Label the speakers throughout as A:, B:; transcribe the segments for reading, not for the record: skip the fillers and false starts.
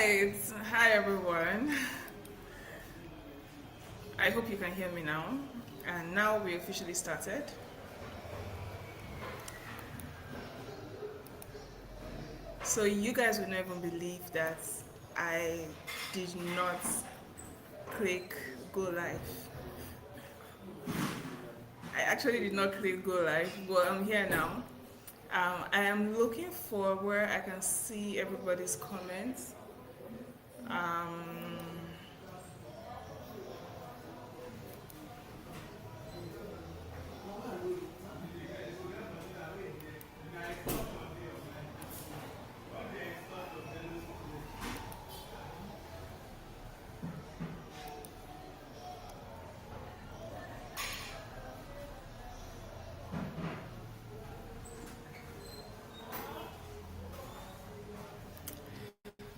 A: right. Hi, everyone. I hope you can hear me now. And now we officially started. So you guys would never believe that I did not click go live. I actually did not click go live, but I'm here now. I am looking for where I can see everybody's comments. Um,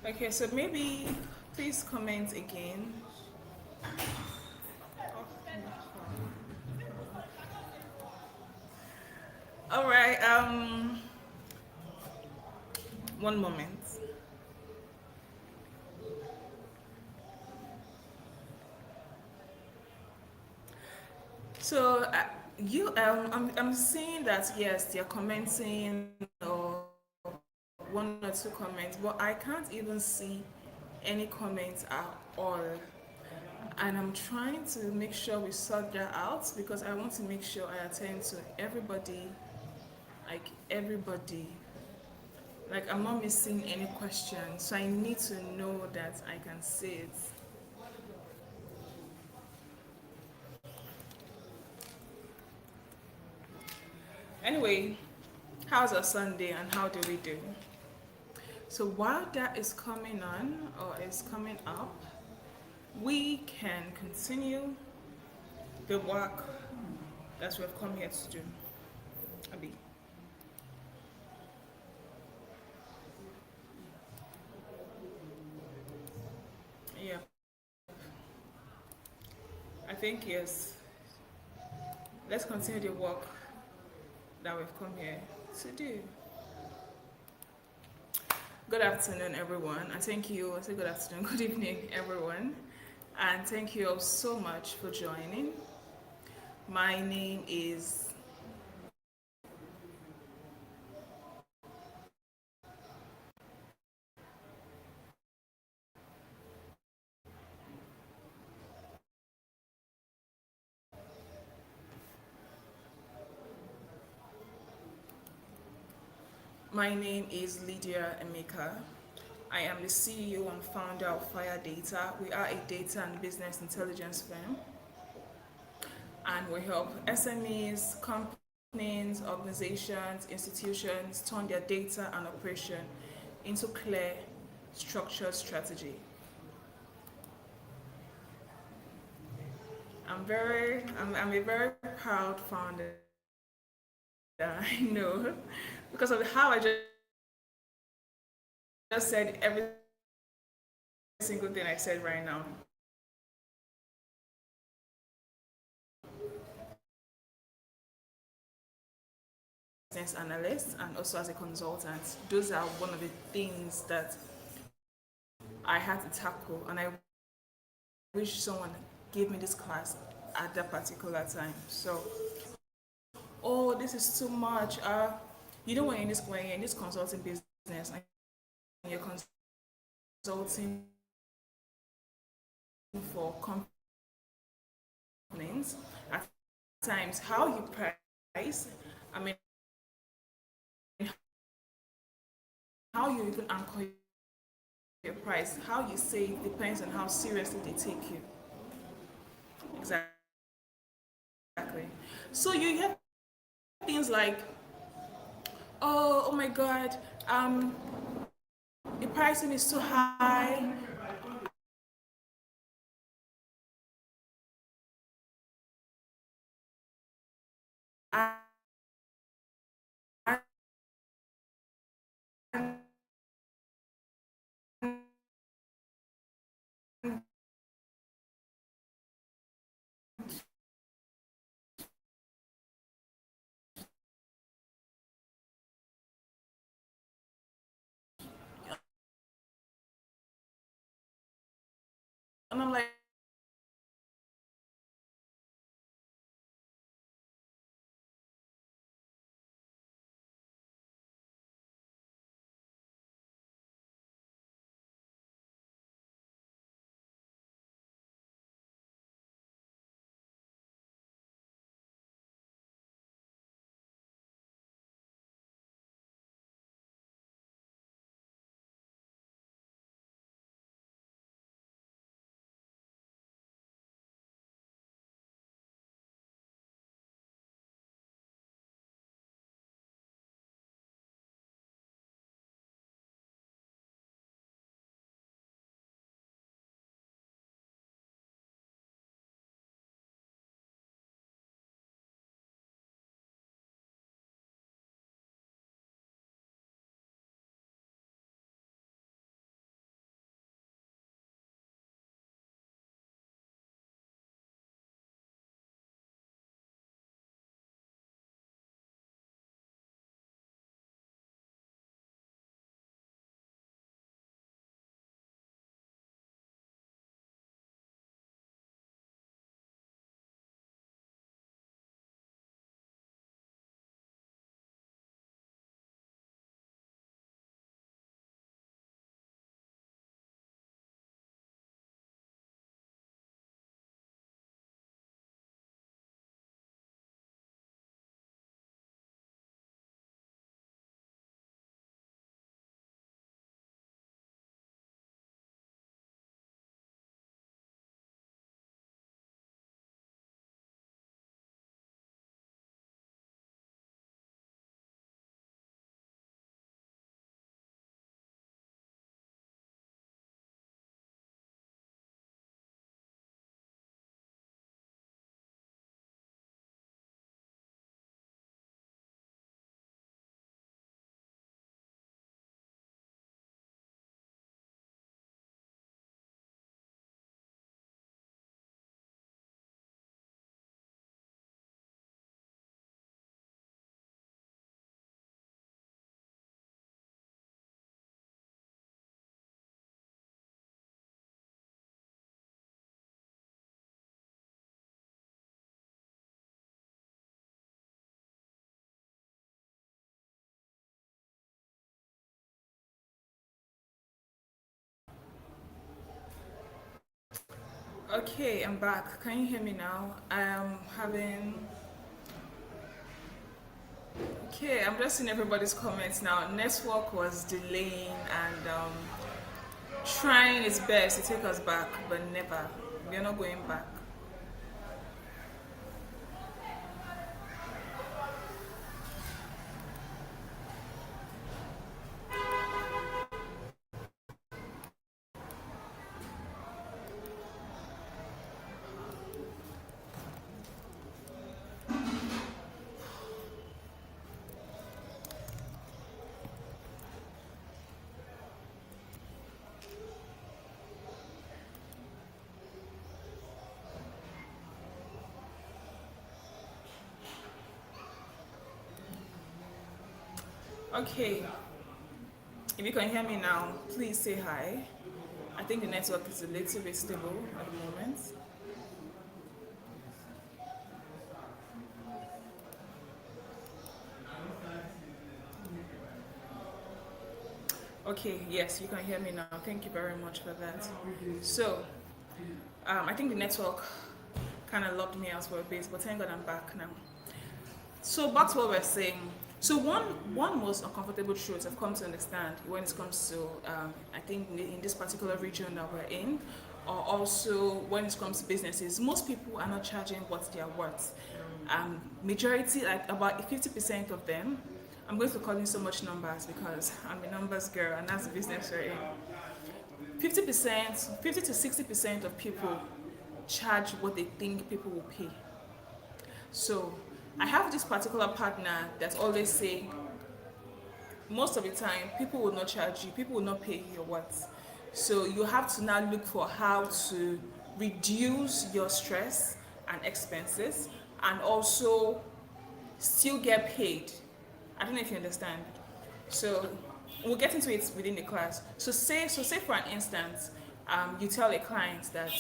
A: okay, so maybe please comment again. All right. One moment. So I'm seeing that yes, they're commenting or one or two comments, but I can't even see any comments at all. And I'm trying to make sure we sort that out because I want to make sure I attend to everybody, like everybody. Like I'm not missing any questions, so I need to know that I can see it. Anyway, how's our Sunday and how do we do? So while that is coming on or is coming up, we can continue the work that we have come here to do. Abi. Yeah, I think yes. Let's continue the work that we've come here to do. Good afternoon, everyone. I thank you. I say good afternoon, good evening, everyone. And thank you all so much for joining. My name is Lydia Emeka. I am the CEO and founder of Fire Data. We are a data and business intelligence firm, and we help SMEs, companies, organizations, institutions turn their data and operation into clear, structured strategy. I'm a very proud founder. I know, because of how I just said every single thing I said right now. Business analyst and also as a consultant. Those are one of the things that I had to tackle, and I wish someone gave me this class at that particular time. So, oh, this is too much. You know when you're in this consulting business and you're consulting for companies, at times how you price, I mean, how you even anchor your price, how you say it depends on how seriously they take you. Exactly. So you hear things like, oh my God, the pricing is too high. And I'm like, okay, I'm back. Can you hear me now? I am having. Okay, I'm just seeing everybody's comments now. Network was delaying and trying its best to take us back, but never. We're not going back. Okay, if you can hear me now, please say hi. I think the network is a little bit stable at the moment. Okay, yes, you can hear me now. Thank you very much for that. So, I think the network kind of locked me out for a bit, but thank God I'm back now. So back to what we're saying. So one most uncomfortable truth I've come to understand when it comes to I think in this particular region that we're in, or also when it comes to businesses, most people are not charging what they are worth. Majority, like about 50% of them, I'm going to call in so much numbers because I'm a numbers girl and that's the business we're in. 50%, 50 to 60% of people charge what they think people will pay. So I have this particular partner that always say most of the time people will not charge you, people will not pay your worth. So you have to now look for how to reduce your stress and expenses and also still get paid. I don't know if you understand. So we'll get into it within the class. So say for an instance, You tell a client that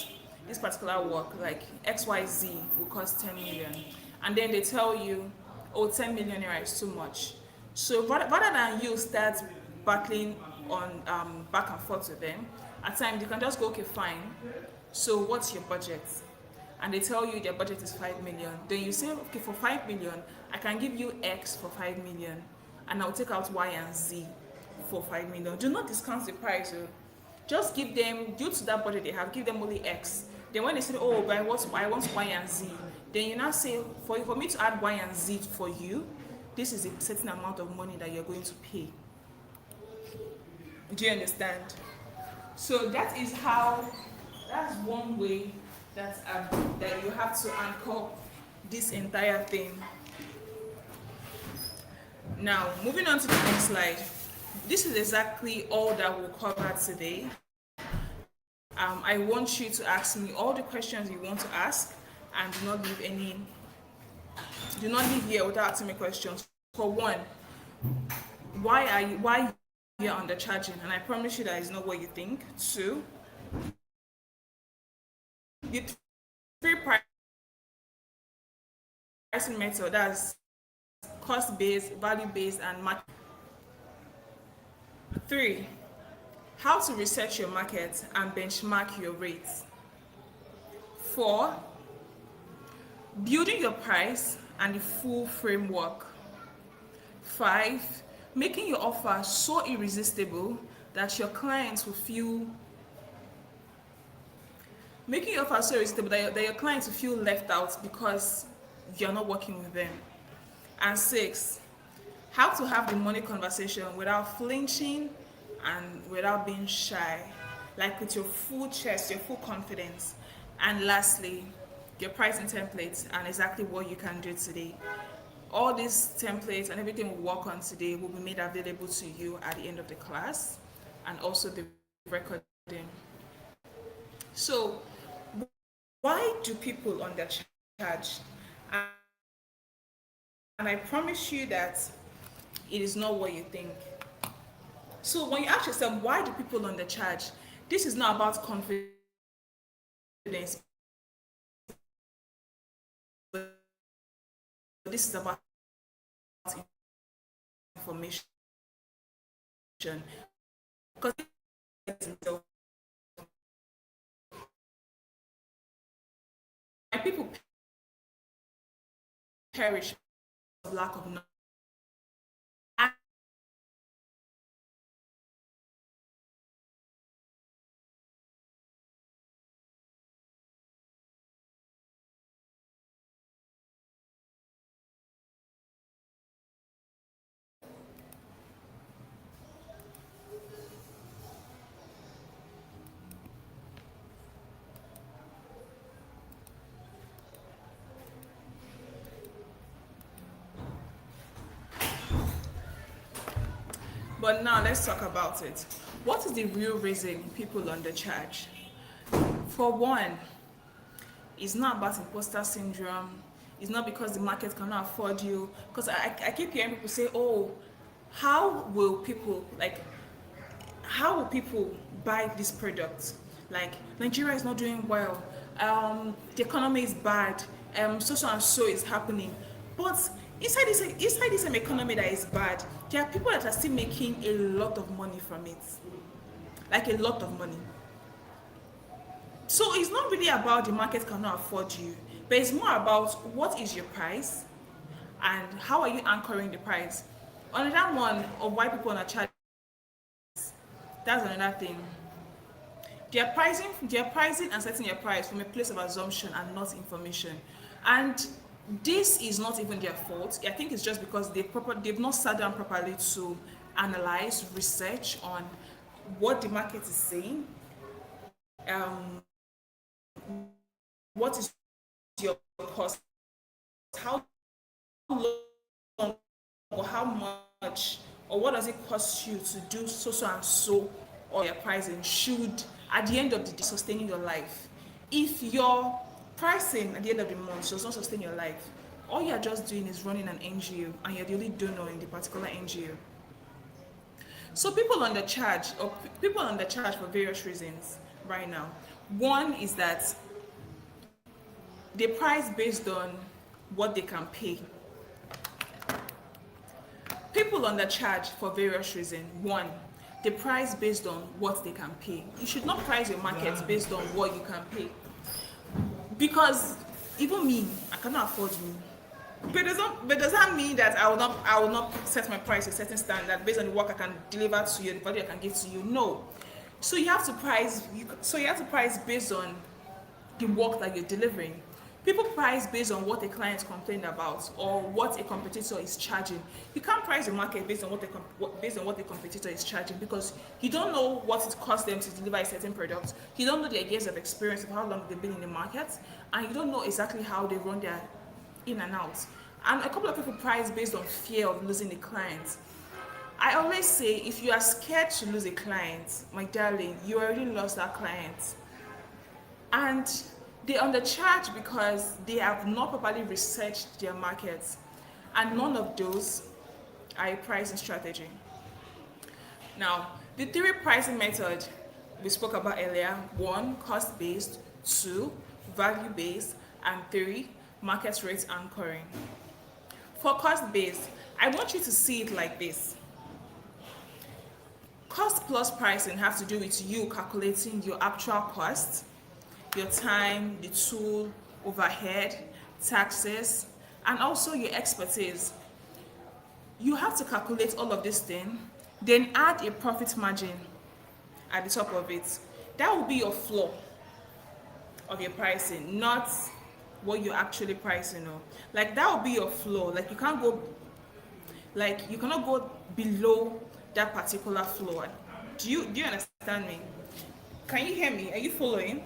A: this particular work, like XYZ, will cost 10 million, and then they tell you, oh, 10 million naira is too much. So rather than you start battling on back and forth with them, at times you can just go, okay, fine. So what's your budget? And they tell you their budget is 5 million. Then you say, okay, for 5 million, I can give you X for 5 million, and I'll take out Y and Z for 5 million. Do not discount the price. Just give them, due to that budget they have, give them only X. Then when they say, oh, but I want Y and Z, then you now say, for me to add Y and Z for you, this is a certain amount of money that you're going to pay. Do you understand? So that's one way that you have to anchor this entire thing. Now, moving on to the next slide. This is exactly all that we'll cover today. I want you to ask me all the questions you want to ask, and do not leave here without asking me questions. For one, why you're undercharging? And I promise you that is not what you think. Two, the three pricing method, that's cost-based, value-based, and market. Three, how to research your market and benchmark your rates. Four, building your price and the full framework. Five, making your offer so irresistible that your clients will feel left out because you're not working with them. And six, how to have the money conversation without flinching and without being shy, like with your full chest, your full confidence. And lastly, your pricing templates and exactly what you can do today. All these templates and everything we'll work on today will be made available to you at the end of the class, and also the recording. So, why do people undercharge? And I promise you that it is not what you think. So when you ask yourself, why do people undercharge? This is not about confidence. This is about information. Because people perish of lack of knowledge. But now let's talk about it. What is the real reason people undercharge? For one, it's not about imposter syndrome. It's not because the market cannot afford you. Because I keep hearing people say, oh, how will people buy this product? Like, Nigeria is not doing well. The economy is bad. So and so is happening. But inside this same economy that is bad, there are people that are still making a lot of money from it. Like a lot of money. So it's not really about the market cannot afford you, but it's more about what is your price and how are you anchoring the price. Another one of why people are charging, that's another thing. They're pricing and setting your price from a place of assumption and not information. And this is not even their fault. I think it's just because they've not sat down properly to analyze, research on what the market is saying. What is your cost? How long or how much or what does it cost you to do so and so, or your pricing should at the end of the day sustain your life. If your pricing at the end of the month does not sustain your life, all you're just doing is running an NGO and you're the only donor in the particular NGO. So people undercharge for various reasons. right now. One is that they price based on what they can pay. People undercharge for various reasons. One, they price based on what they can pay. You should not price your market based on what you can pay. Because even me, I cannot afford you. But does that mean that I will not set my price a certain standard based on the work I can deliver to you, the value I can give to you? No. So you have to price based on the work that you're delivering. People price based on what a client complained about or what a competitor is charging. You can't price the market based on what the competitor is charging, because you don't know what it costs them to deliver a certain product. You don't know their years of experience of how long they've been in the market, and you don't know exactly how they run their in and out. And a couple of people price based on fear of losing a client. I always say, if you are scared to lose a client, my darling, you already lost that client. And they undercharge because they have not properly researched their markets. And none of those are a pricing strategy. Now, the three pricing method we spoke about earlier: 1, cost-based; 2, value-based; and 3, market rate anchoring. For cost-based, I want you to see it like this. Cost plus pricing has to do with you calculating your actual cost, your time, the tool, overhead, taxes, and also your expertise. You have to calculate all of these things, then add a profit margin at the top of it. That will be your floor of your pricing, not what you're actually pricing on. Like, that will be your floor. Like, you cannot go below that particular floor. Do you understand me? Can you hear me? Are you following?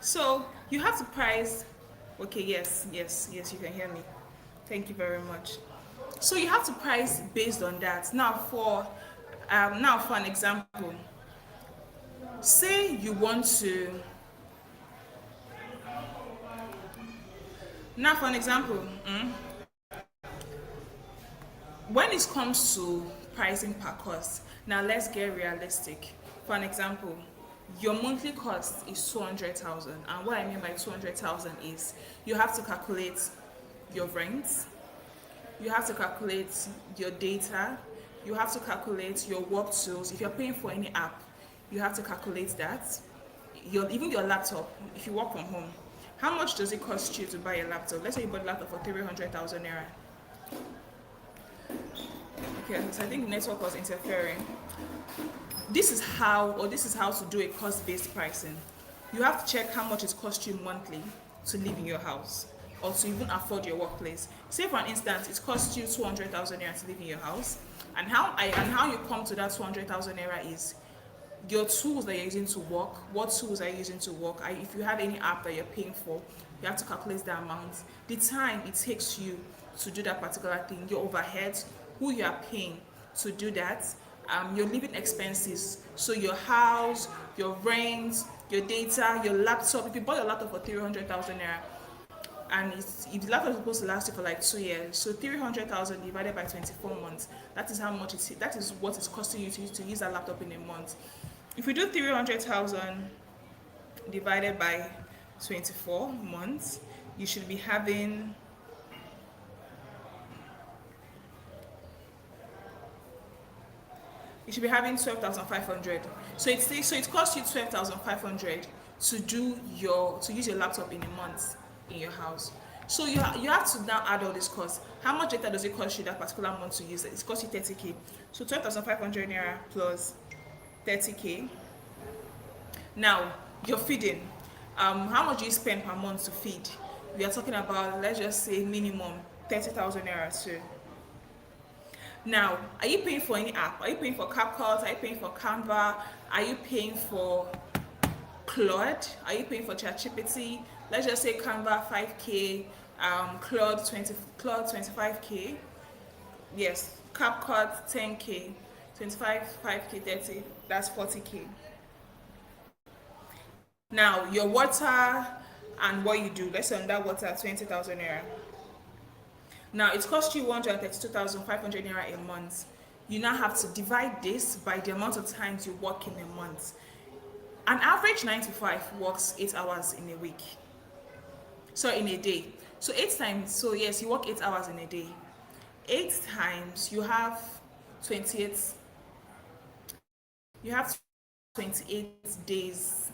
A: So you have to price. Okay, yes, you can hear me. Thank you very much. So you have to price based on that. Now for an example, say you want to. Now for an example, when it comes to pricing per cost, now let's get realistic. For an example, your monthly cost is 200,000, and what I mean by 200,000 is you have to calculate your rent, you have to calculate your data, you have to calculate your work tools. If you're paying for any app, you have to calculate that. Even your laptop, if you work from home, how much does it cost you to buy a laptop? Let's say you bought a laptop for 300,000 naira. Okay, so I think the network was interfering. This is how to do a cost-based pricing. You have to check how much it costs you monthly to live in your house or to even afford your workplace. Say for an instance, it costs you 200,000 naira to live in your house, and how you come to that 200,000 naira is your tools that you're using to work. What tools are you using to work? If you have any app that you're paying for, you have to calculate the amount, the time it takes you to do that particular thing, your overheads, who you are paying to do that, your living expenses, so your house, your rent, your data, your laptop. If you bought your laptop for 300,000 naira, and if the laptop is supposed to last you for like 2 years, so 300,000 divided by 24 months, that is how much that is what it's costing you to use that laptop in a month. If we do 300,000 divided by 24 months, you should be having 12,500. So it costs you 12,500 to use your laptop in a month in your house. So you have to now add all these costs. How much data does it cost you that particular month to use it? It costs you 30k. So 12,500 naira plus 30k. Now your feeding. How much do you spend per month to feed? We are talking about, let's just say, minimum 30,000 naira too. Now, are you paying for any app? Are you paying for CapCut? Are you paying for Canva? Are you paying for Claude? Are you paying for ChatGPT? Let's just say Canva 5k, Claude 25k. Yes, CapCut 10k, 5k, 30. That's 40k. Now your water and what you do. Let's say on that water, 20,000 naira. Now it costs you 132,500 naira a month. You now have to divide this by the amount of times you work in a month. An average 9 to 5 works 8 hours in a week. So in a day. So 8 times, so yes, you work 8 hours in a day. 8 times, you have 28. You have 28 days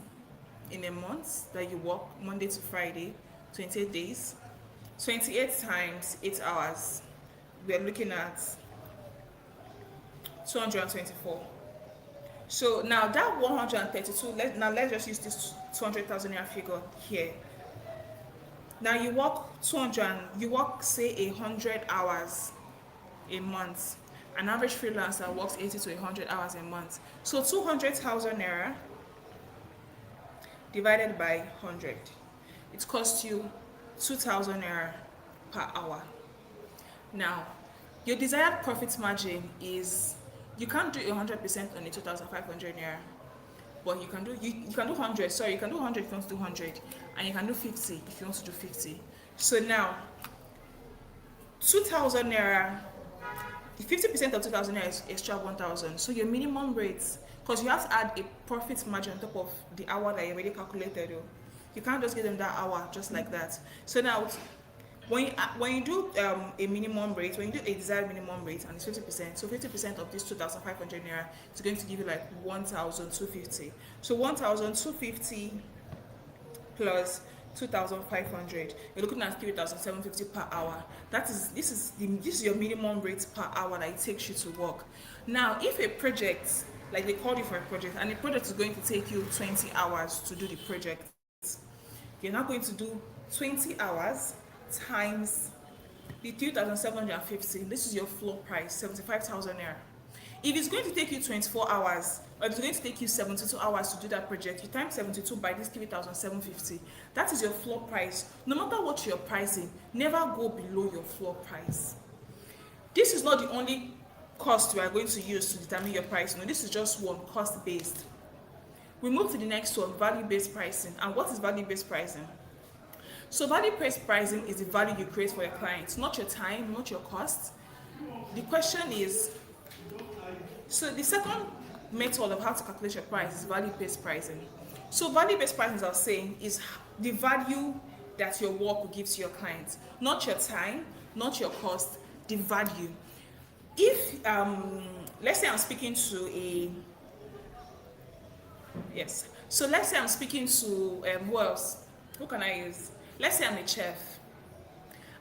A: in a month that you work, Monday to Friday, 28 days. 28 times 8 hours, we're looking at 224. So now that 132, let's just use this 200,000 naira figure here. Now you work say 100 hours a month. An average freelancer works 80 to 100 hours a month. So 200,000 naira divided by 100, it costs you 2,000 naira per hour. Now, your desired profit margin is, you can't do 100% on a 2,500 naira, but you can do 100. Sorry, you can do 100 if you want to do 100, and you can do 50 if you want to do 50. So now, 2,000 naira, 50% of 2,000 naira is extra 1,000. So your minimum rates, because you have to add a profit margin on top of the hour that you already calculated. You can't just give them that hour just like that. So now, when you do a minimum rate, when you do a desired minimum rate and it's 50%, so 50% of this 2,500 naira is going to give you like 1,250. So 1,250 plus 2,500, you're looking at 3,750 per hour. This is your minimum rate per hour that it takes you to work. Now, if a project, like they called you for a project, and the project is going to take you 20 hours to do the project, you're not going to do 20 hours times the 3,750. This is your floor price, 75,000 naira. If it's going to take you 24 hours, or if it's going to take you 72 hours to do that project, you times 72 by this 3,750. That is your floor price. No matter what you're pricing, never go below your floor price. This is not the only cost we are going to use to determine your price. No, this is just one, cost-based. We move to the next one, value-based pricing. And what is value-based pricing? So value-based pricing is the value you create for your clients, not your time, not your cost. The question is, so the second method of how to calculate your price is value-based pricing. So value-based pricing, as I was saying, is the value that your work will give to your clients, not your time, not your cost, the value. If, let's say I'm speaking to so let's say I'm speaking to, who else? Who can I use? Let's say I'm a chef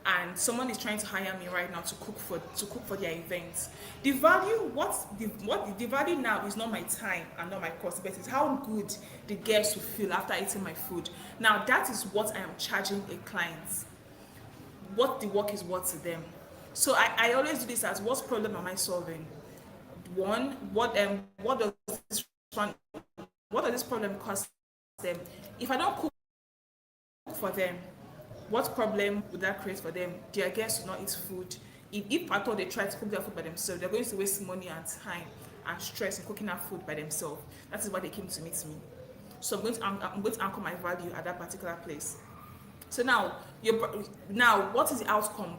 A: and someone is trying to hire me right now to cook for their event. The value, the value now is not my time and not my cost, but it's how good the guests will feel after eating my food. Now that is what I am charging a client, what the work is worth to them. So I always do this as, what problem am I solving? One, what does this problem cost them? If I don't cook for them, what problem would that create for them? Their guests will not eat food. If at all they try to cook their food by themselves, they're going to waste money and time and stress in cooking that food by themselves. That is why they came to meet me. So I'm going to anchor my value at that particular place. So now, what is the outcome?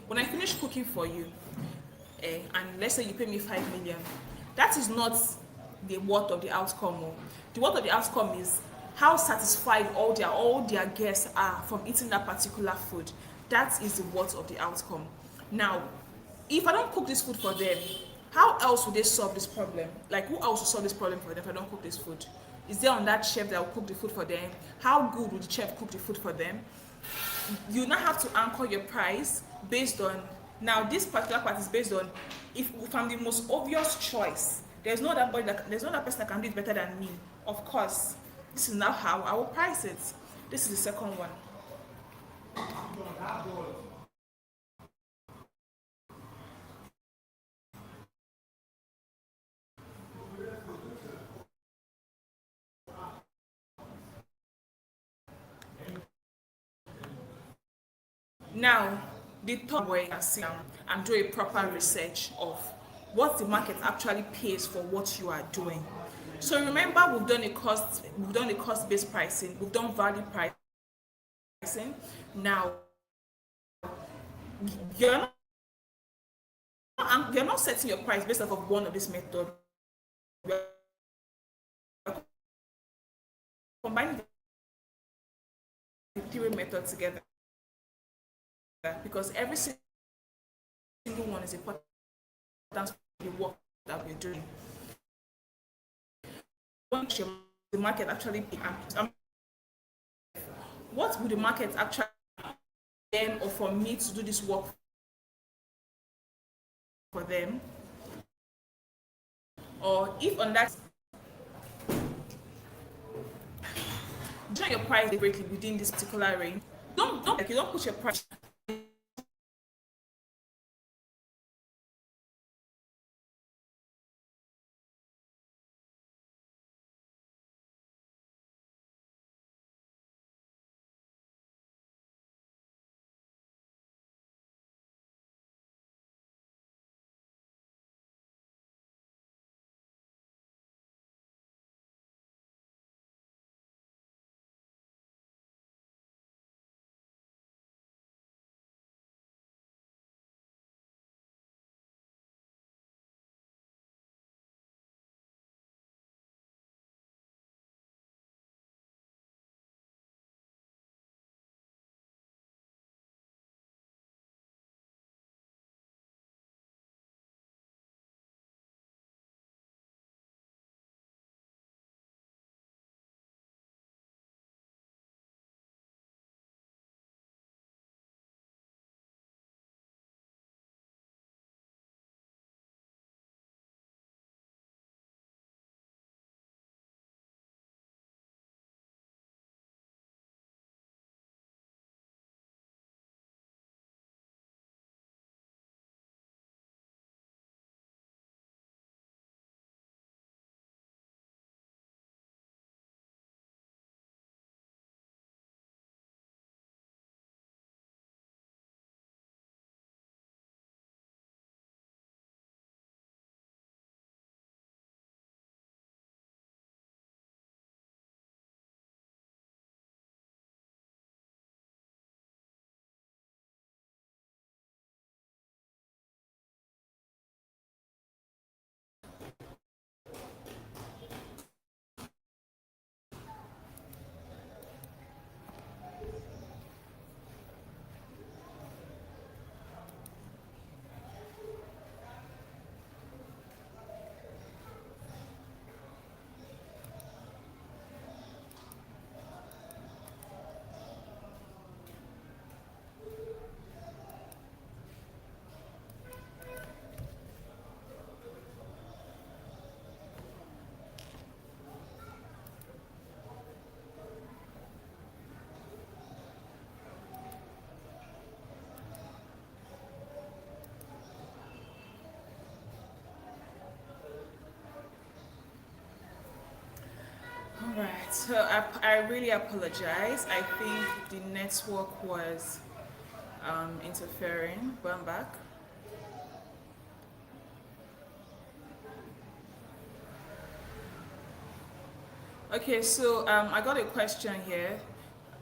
A: When I finish cooking for you, and let's say you pay me 5 million, that is not the worth of the outcome. The worth of the outcome is how satisfied all their guests are from eating that particular food. That is the worth of the outcome. Now, if I don't cook this food for them, how else would they solve this problem? Like, who else will solve this problem for them if I don't cook this food? Is there on that chef that will cook the food for them? How good would the chef cook the food for them? You now have to anchor your price based on, now this particular part is based on, if I'm the most obvious choice, there's no other person that can do it better than me. Of course, this is now how I will price it. This is the second one. Now, the third way you sit down and do a proper research of what the market actually pays for what you are doing. So remember, we've done a cost-based pricing, we've done value pricing. Now, you're not you're not setting your price based off of one of this method. You're combining the three methods together because every single one is important for the work that we're doing. What the market actually pay? What would the market actually pay them or for me to do this work for them? Or if on that, do your price greatly within this particular range. Don't like you don't put your price. Alright, so I really apologize. I think the network was interfering, but I'm back. Okay, so I got a question here.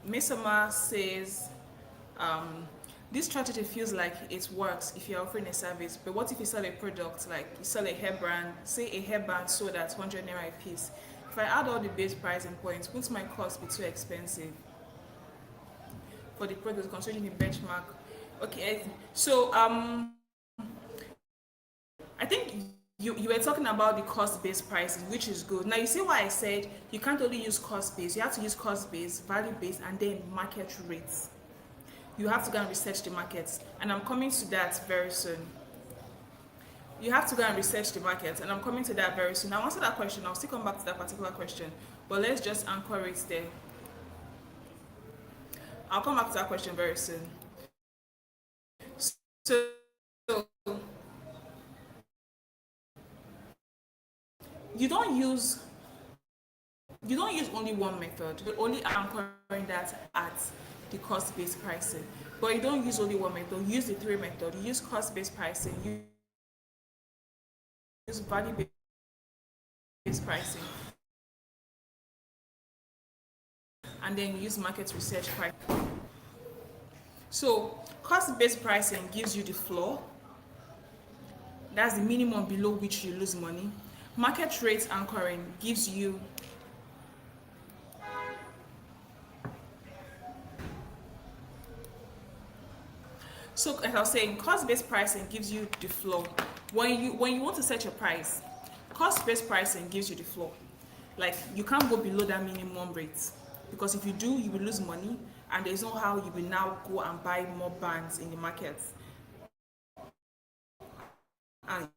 A: Miss Ama says, um, this strategy feels like it works if you're offering a service, but what if you sell a product, like you sell a hairband, say a hairband sold at 100 naira a piece. If I add all the base pricing points, won't my cost be too expensive for the product considering the benchmark? Okay, so I think you were talking about the cost-based pricing, which is good. Now you see why I said you can't only use cost-based, you have to use cost-based, value-based, and then market rates. You have to go and research the markets, and I'm coming to that very soon. You have to go and research the market, and I'm coming to that very soon. I'll answer that question. I'll still come back to that particular question, but let's just anchor it there. I'll come back to that question very soon. So you don't use only one method. You're only anchoring that at the cost-based pricing. But you don't use only one method. You use the three methods. You use cost-based pricing. You use value-based pricing, and then you use market research pricing. So cost-based pricing gives you the floor. That's the minimum below which you lose money. Market rate anchoring gives you, so as I was saying, cost-based pricing gives you the floor. When you want to set your price, cost-based pricing gives you the floor. Like you can't go below that minimum rate, because if you do, you will lose money, and there's no how you will now go and buy more bands in the market. And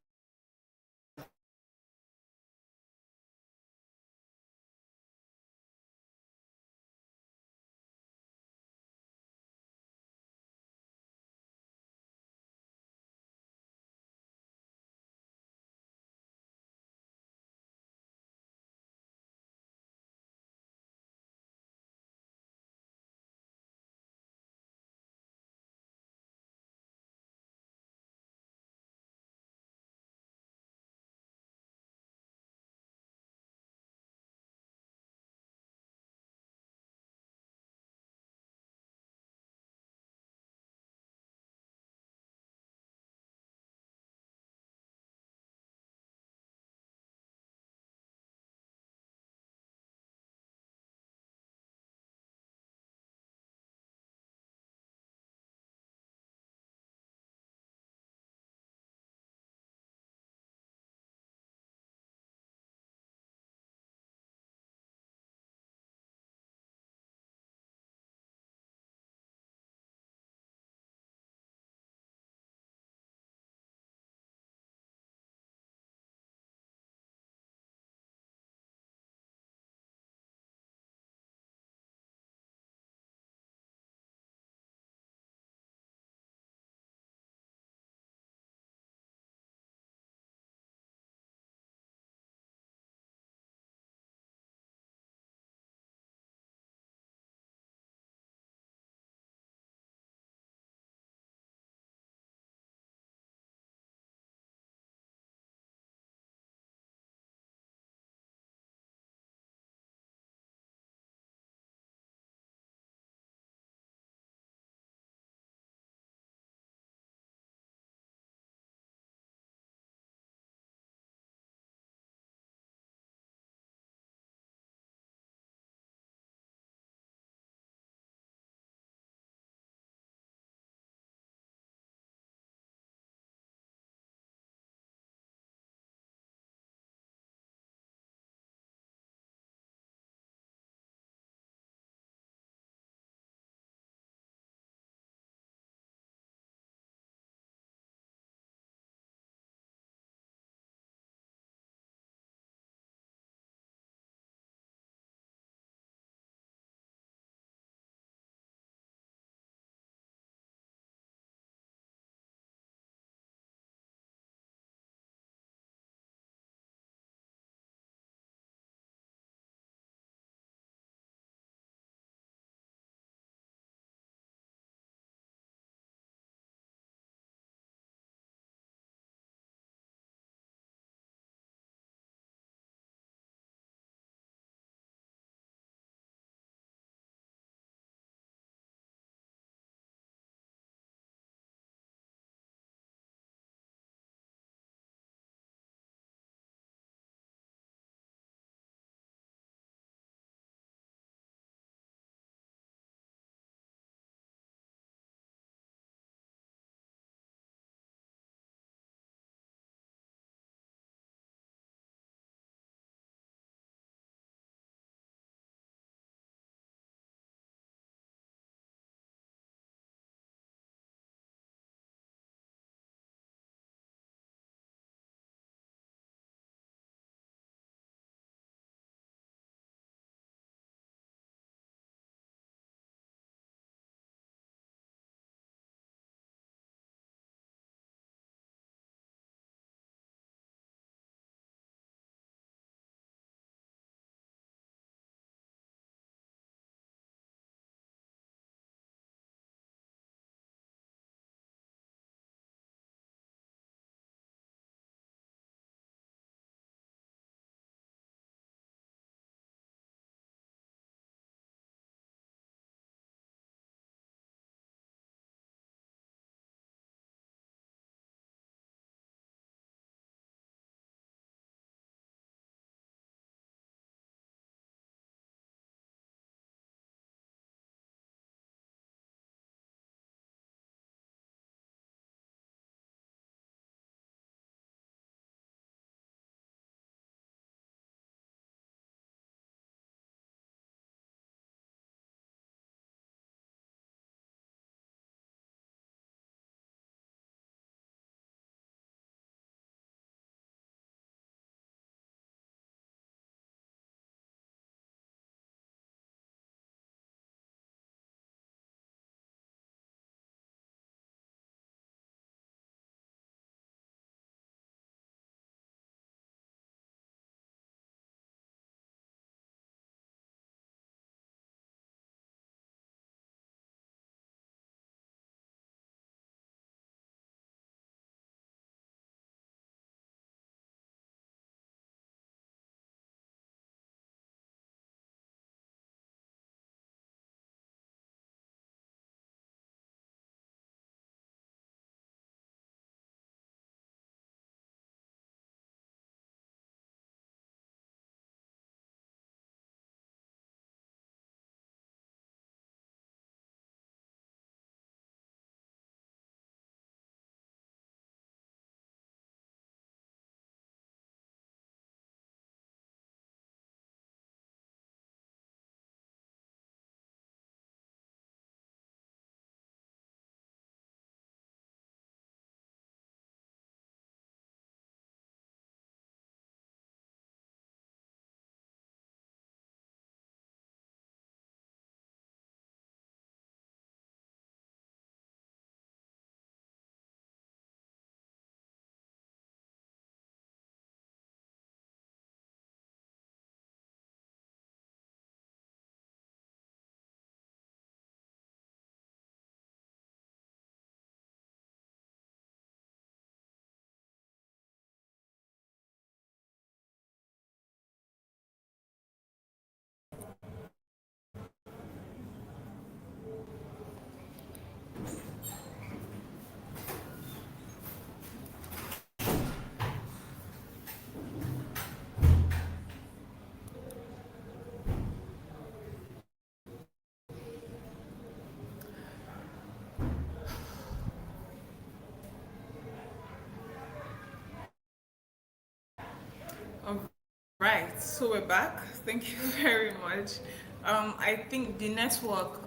A: so we're back. Thank you very much. I think the network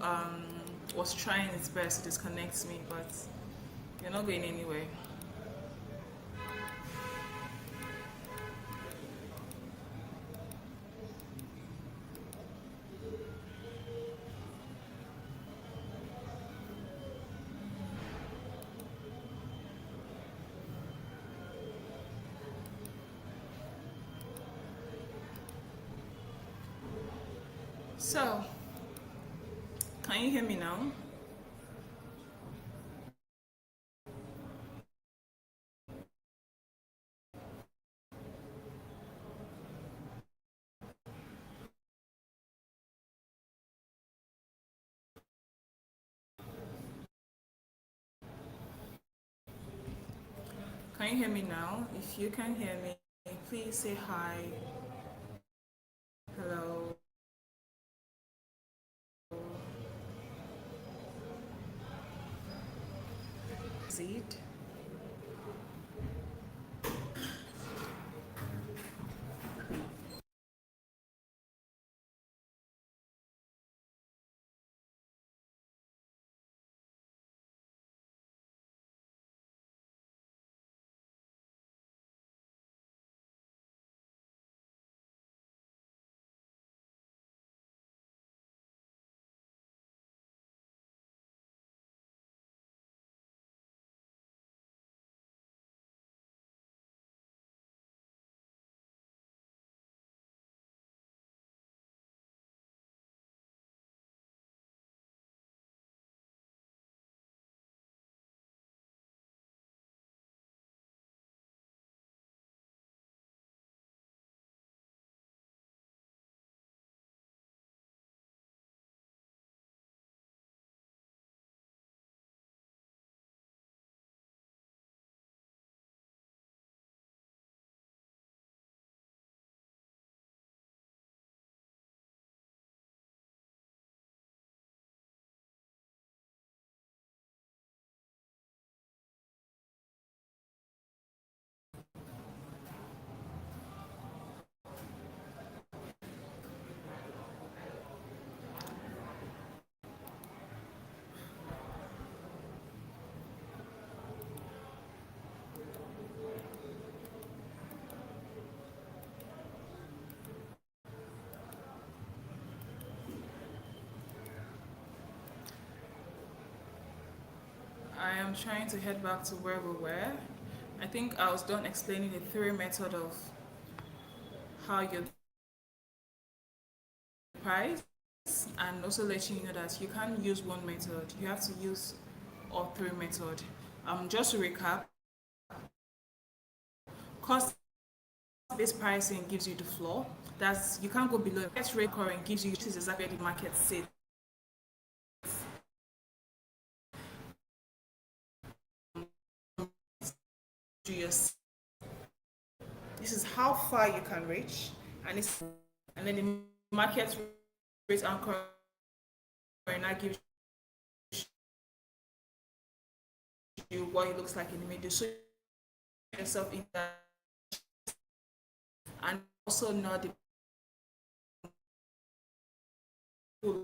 A: was trying its best to disconnect me, but you're not going anywhere. So, can you hear me now? Can you hear me now? If you can hear me, please say hi, hello. Seed. I am trying to head back to where we were. I think I was done explaining the three method of how you price, and also letting you know that you can't use one method. You have to use all three method. Just to recap, cost based pricing gives you the floor. That's you can't go below. Best rate current gives you which is exactly where the market sits. Do your This is how far you can reach, and then the market rate anchor now gives you what it looks like in the middle. So yourself in that, and also not the full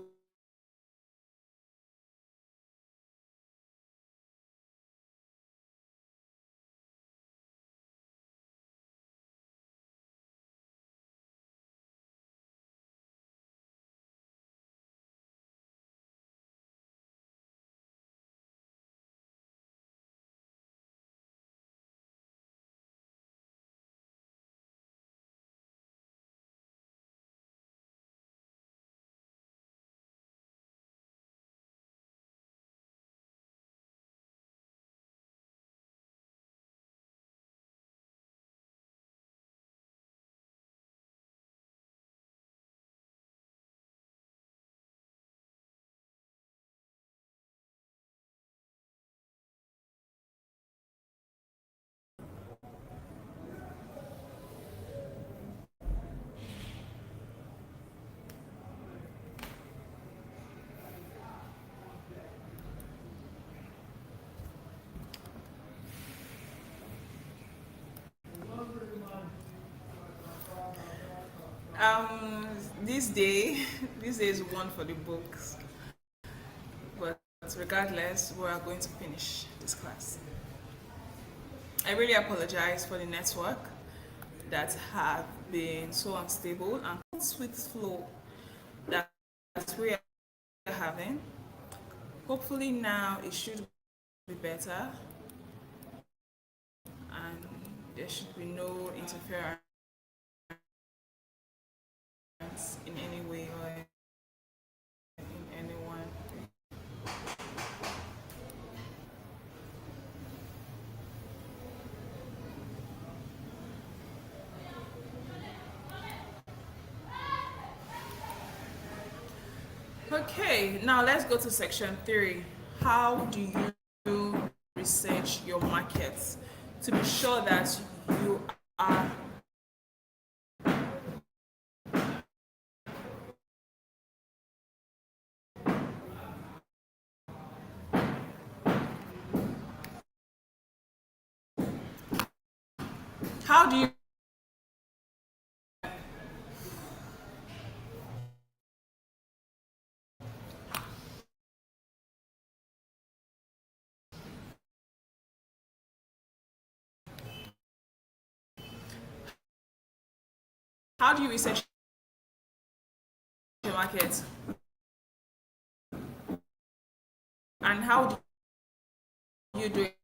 A: Um, this day, this day is one for the books, but regardless, we are going to finish this class. I really apologize for the network that have been so unstable and sweet flow that we are having. Hopefully now it should be better and there should be no interference in any way or in anyone. Okay, now let's go to section 3. How do you research your markets to be sure that you are how do you research your market and how do you do it?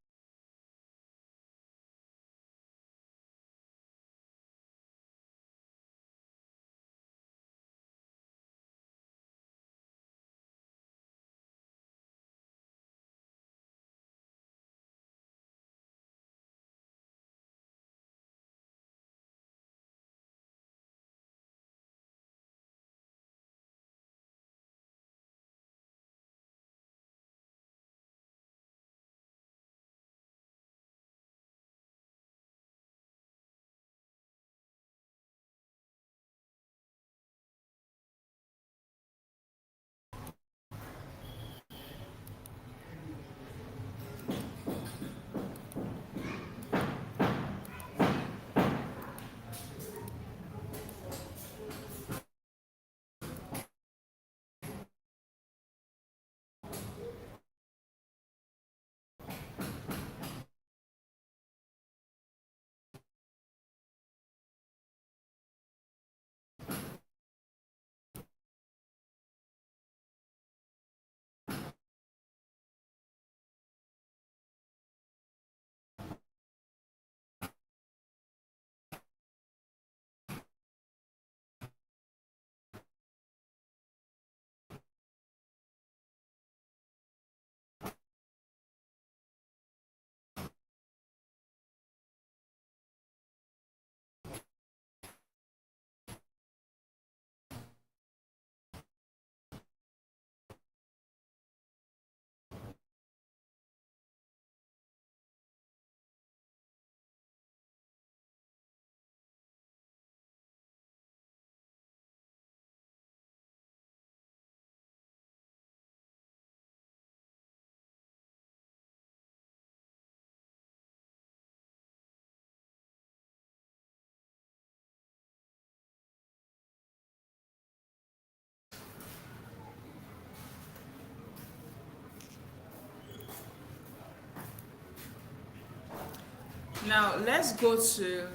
A: Now let's go to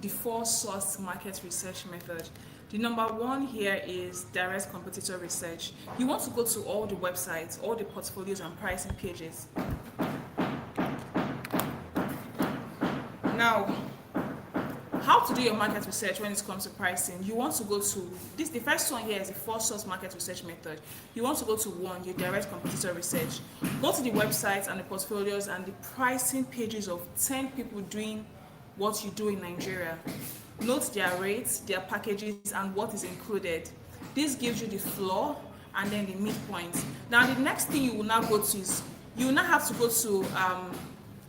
A: the 4-source market research method. The number 1 here is direct competitor research. You want to go to all the websites, all the portfolios and pricing pages. Now, how to do your market research when it comes to pricing? You want to go to this. The first one here is the 4-source market research method. You want to go to 1, your direct competitor research. Go to the websites and the portfolios and the pricing pages of 10 people doing what you do in Nigeria. Note their rates, their packages, and what is included. This gives you the floor and then the midpoint. Now, the next thing you will now go to is you will now have to go to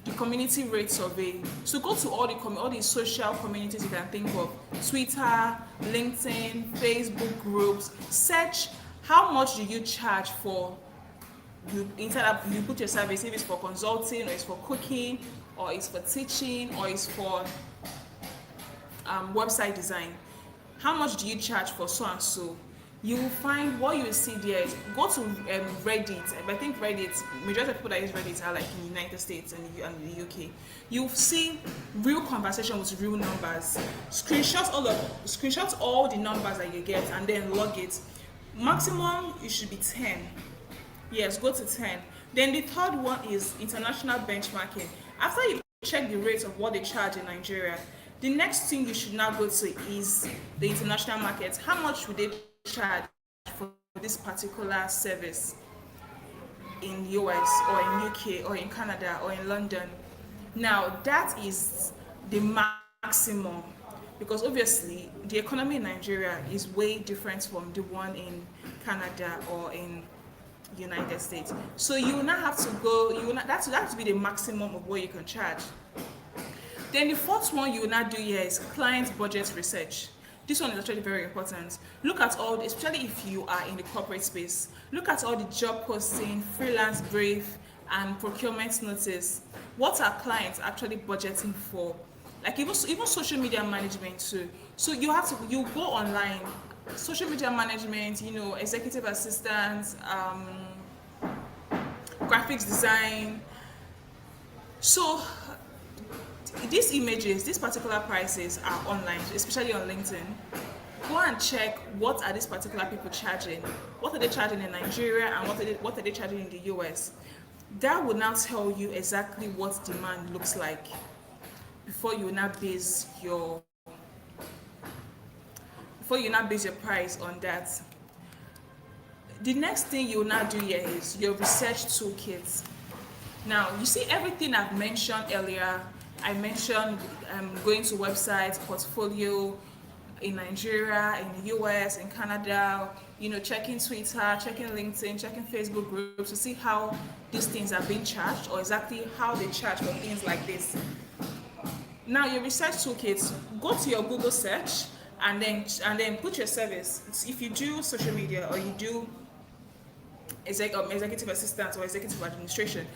A: the community rate survey. So go to all the social communities you can think of: Twitter, LinkedIn, Facebook groups. Search how much do you charge for you put your service, if it's for consulting or it's for cooking or it's for teaching or it's for website design. how much do you charge for so and so? You will find what you will see there is go to Reddit. I think Reddit, majority of people that use Reddit are like in the United States and the UK. You'll see real conversation with real numbers. Screenshot all the numbers that you get and then log it. Maximum it should be 10. Yes, go to 10. Then the third one is international benchmarking. After you check the rates of what they charge in Nigeria, the next thing you should now go to is the international market. How much would they charge for this particular service in US or in UK or in Canada or in London? Now that is the maximum, because obviously the economy in Nigeria is way different from the one in Canada or in United States. So you will not have to go, you will not, that's to be the maximum of what you can charge. Then the fourth one you will not do here is client budget research. This one is actually very important. Look at all, especially if you are in the corporate space, look at all the job posting, freelance brief, and procurement notice. What are clients actually budgeting for? Like even social media management too. So you go online, social media management, executive assistants, graphics design. So these images, these particular prices are online, especially on LinkedIn. Go and check what are these particular people charging. What are they charging in Nigeria and what are they charging in the US? That will now tell you exactly what demand looks like before you now base your price on that. The next thing you will now do here is your research toolkit. Now you see everything I've mentioned earlier. I mentioned going to websites, portfolio in Nigeria, in the US, in Canada, checking Twitter, checking LinkedIn, checking Facebook groups to see how these things are being charged or exactly how they charge for things like this. Now your research toolkit, go to your Google search and then put your service. If you do social media or you do executive assistant or executive administration,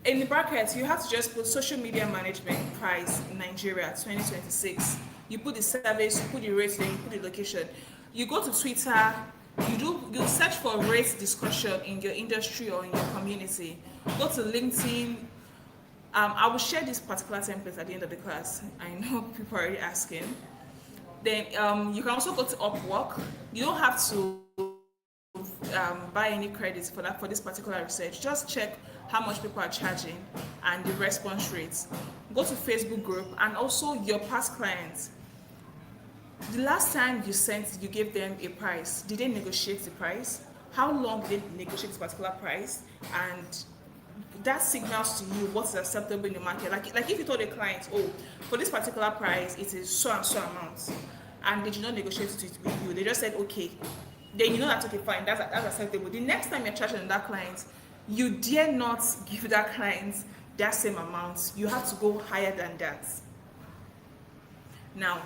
A: in the brackets you have to just put social media management price in Nigeria 2026. You put the service, you put the rates, then you put the location. You go to Twitter, you search for rates discussion in your industry or in your community. Go to LinkedIn. I will share this particular template at the end of the class. I know people are already asking. Then you can also go to Upwork. You don't have to buy any credits for this particular research. Just check how much people are charging and the response rates. Go to Facebook group and also your past clients. The last time you gave them a price, did they negotiate the price? How long did they negotiate this particular price? And that signals to you what's acceptable in the market. Like if you told a client, oh, for this particular price, it is so and so amount, and they did not negotiate it with you, they just said okay, then you know that's okay, fine, that's acceptable. The next time you're charging that client, you dare not give that client that same amount. You have to go higher than that. Now,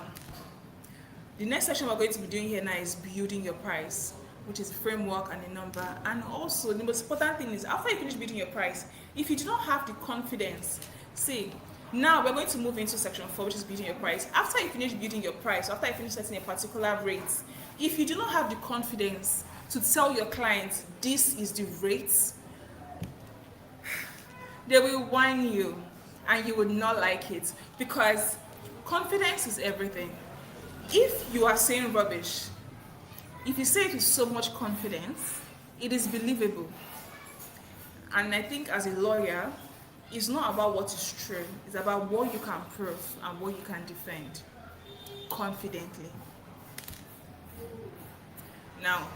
A: the next section we're going to be doing here now is building your price, which is a framework and a number. And also, the most important thing is after you finish building your price, if you do not have the confidence, now we're going to move into section 4, which is building your price. After you finish building your price, after you finish setting a particular rate, if you do not have the confidence to tell your client this is the rate, they will whine you and you would not like it, because confidence is everything. If you are saying rubbish, if you say it with so much confidence, it is believable. And I think as a lawyer, it's not about what is true, it's about what you can prove and what you can defend confidently. Now,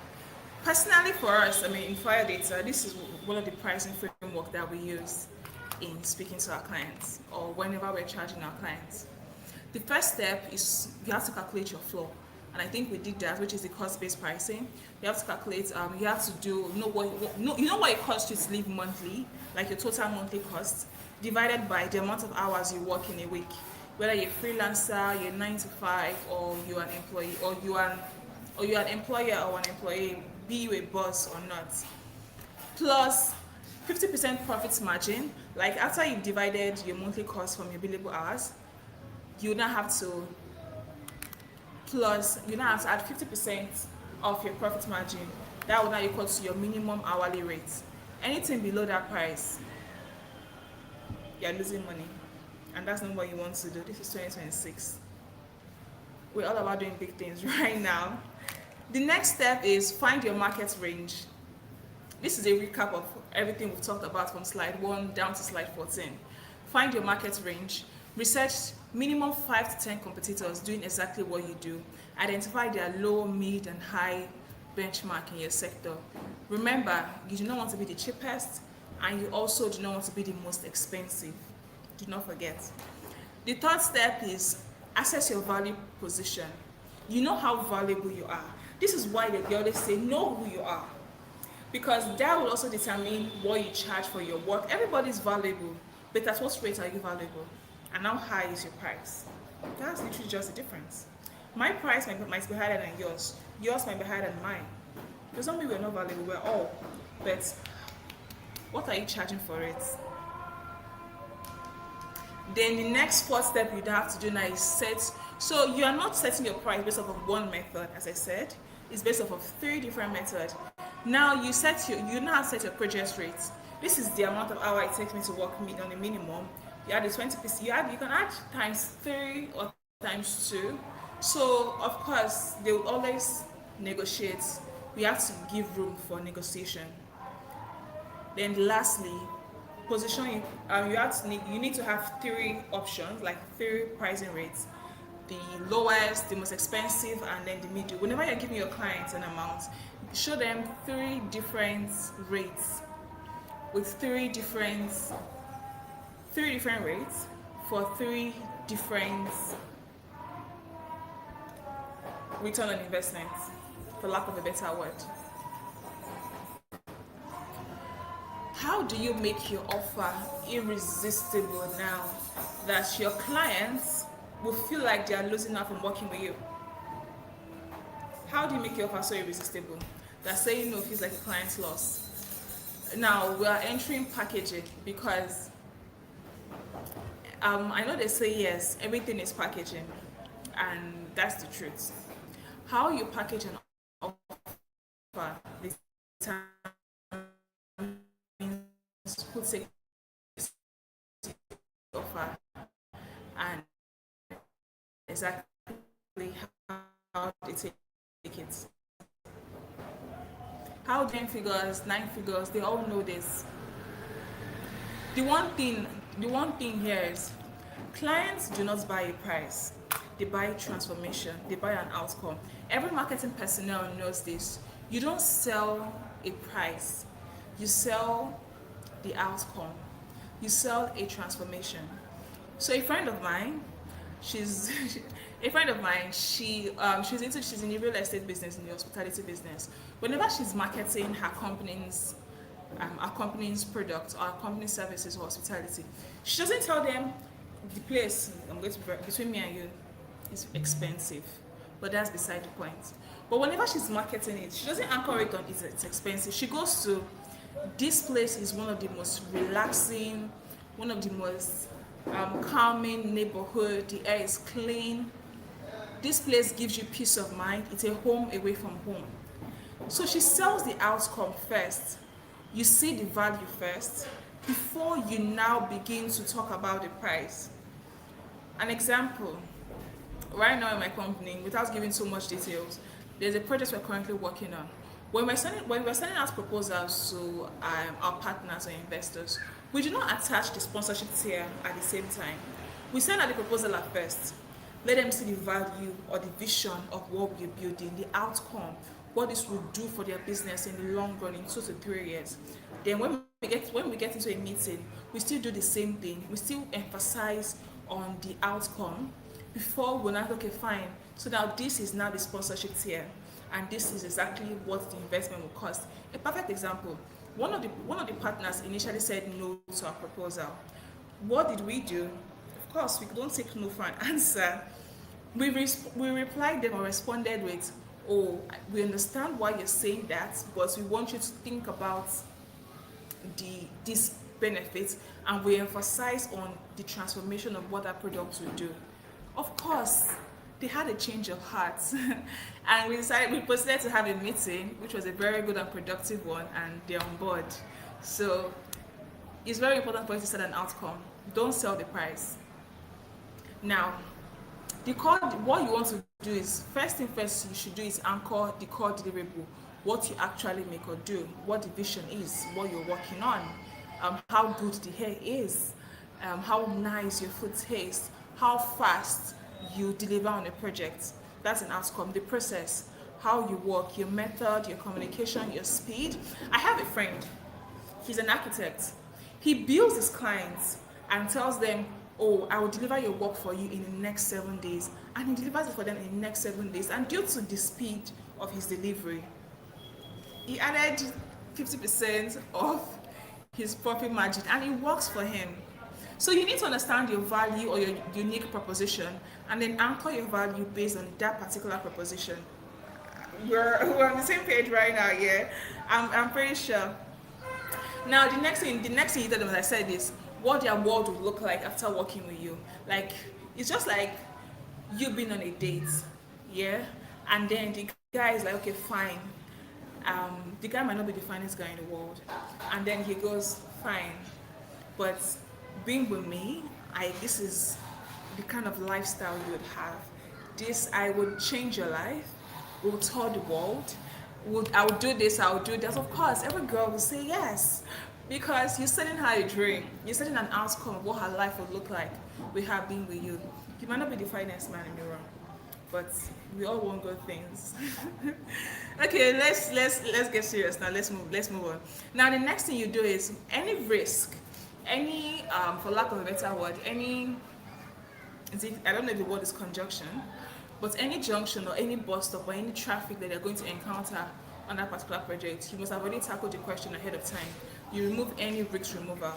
A: personally for us, in Fire Data, this is one of the pricing framework that we use in speaking to our clients or whenever we're charging our clients. The first step is you have to calculate your floor. And I think we did that, which is the cost-based pricing. You have to calculate, you have to know what it costs you to live monthly, like your total monthly cost, divided by the amount of hours you work in a week. Whether you're a freelancer, you're 9 to 5, or you're an employee, or you're an employer or an employee, be you a boss or not. Plus 50% profit margin, like after you've divided your monthly cost from your billable hours, you now have to plus you now have to add 50% of your profit margin. That will now equal to your minimum hourly rate. Anything below that price, you're losing money, and that's not what you want to do. This is 2026. We're all about doing big things right now. The next step is find your market range. This is a recap of everything we've talked about from slide 1 down to slide 14. Find your market range. Research minimum 5 to 10 competitors doing exactly what you do. Identify their low, mid, and high benchmark in your sector. Remember, you do not want to be the cheapest, and you also do not want to be the most expensive. Do not forget. The third step is assess your value position. You know how valuable you are. This is why they always say know who you are, because that will also determine what you charge for your work. Everybody is valuable, but at what rate are you valuable? And how high is your price? That's literally just the difference. My price might be higher than yours. Yours might be higher than mine. Does not mean we're not valuable, we're all. But what are you charging for it? Then the next fourth step you'd have to do now is set. So you are not setting your price based off of one method, as I said. It's based off of 3 different methods. Now you now set your project rate. This is the amount of hour it takes me to work on a minimum. You add the 20%. You can add times 3 or times 2. So of course they will always negotiate. We have to give room for negotiation. Then lastly, position. You need to have 3 options, like 3 pricing rates: the lowest, the most expensive, and then the middle. Whenever you're giving your clients an amount, show them 3 different rates with 3 different rates for 3 different return on investment, for lack of a better word. How do you make your offer irresistible now that your clients will feel like they are losing out from working with you? How do you make your offer so irresistible that saying no feels like a client's loss? Now we are entering packaging, because I know they say yes, everything is packaging, and that's the truth. How you package an offer determines who takes the offer and exactly how they take it. How 10 figures, 9 figures, they all know this. The one thing here is clients do not buy a price. They buy transformation. They buy an outcome. Every marketing personnel knows this. You don't sell a price. You sell the outcome. You sell a transformation. So a friend of mine, she's in the real estate business, in the hospitality business. Whenever she's marketing her company's product or her company's services or hospitality, she doesn't tell them the place, between me and you, is expensive, but that's beside the point. But whenever she's marketing it, she doesn't anchor it on it's expensive. She goes to, this place is one of the most relaxing, one of the most calming neighborhood. The air is clean. This place gives you peace of mind. It's a home away from home. So she sells the outcome first. You see the value first before you now begin to talk about the price. An example, right now in my company, without giving so much details, there's a project we're currently working on. When we're sending out proposals to our partners or investors, we do not attach the sponsorship tier at the same time. We send out the proposal at first. Let them see the value or the vision of what we're building, the outcome, what this will do for their business in the long run, in 2 to 3 years. Then when we get into a meeting, we still do the same thing. We still emphasize on the outcome before we're not, okay, fine. So now this is now the sponsorship tier, and this is exactly what the investment will cost. A perfect example, one of the partners initially said no to our proposal. What did we do? Of course, we don't take no for an answer. We replied them or responded with, oh, we understand why you're saying that, but we want you to think about this benefit, and we emphasize on the transformation of what that product will do. Of course, they had a change of heart, and we proceeded to have a meeting, which was a very good and productive one, and they're on board. So it's very important for you to set an outcome. Don't sell the price. Now, the core, what you want to do is, first thing first you should do is anchor the core deliverable, what you actually make or do, what the vision is, what you're working on, how good the hair is, how nice your food tastes, how fast you deliver on a project. That's an outcome. The process, how you work, your method, your communication, your speed. I have a friend, he's an architect. He bills his clients and tells them, oh, I will deliver your work for you in the next 7 days. And he delivers it for them in the next 7 days. And due to the speed of his delivery, he added 50% of his profit margin, and it works for him. So you need to understand your value or your unique proposition, and then anchor your value based on that particular proposition. We're on the same page right now, yeah? I'm pretty sure. Now the next thing you tell them, as I said, is what their world would look like after working with you. Like, it's just like you being on a date, yeah, and then the guy is like, okay, fine. The guy might not be the finest guy in the world, and then he goes, fine, but being with me, this is the kind of lifestyle you would have. This, I would change your life. We'll tour the world. I would do this, I would do that. Of course, every girl will say yes. Because you're setting her a dream. You're setting an outcome of what her life would look like with her being with you. You might not be the finest man in the room, but we all want good things. Okay, let's get serious now. Let's move on. Now the next thing you do is any risk, any for lack of a better word, any, I don't know if the word is conjunction, but any junction or any bus stop or any traffic that you're going to encounter on that particular project, you must have already tackled the question ahead of time. You remove any risk removal.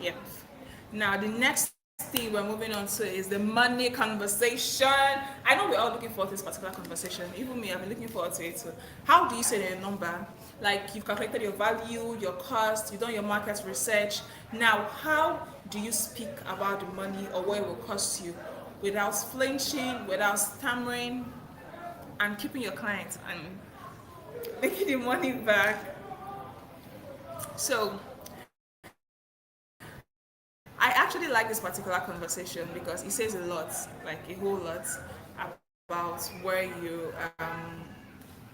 A: Yep. Now the next thing we're moving on to is the money conversation. I know we're all looking forward to this particular conversation. Even me, I've been looking forward to it too. How do you set a number? Like, you've calculated your value, your cost, you've done your market research. Now, how do you speak about the money or what it will cost you without flinching, without stammering, and keeping your clients and making the money back? So I actually like this particular conversation because it says a lot, like a whole lot, about where you,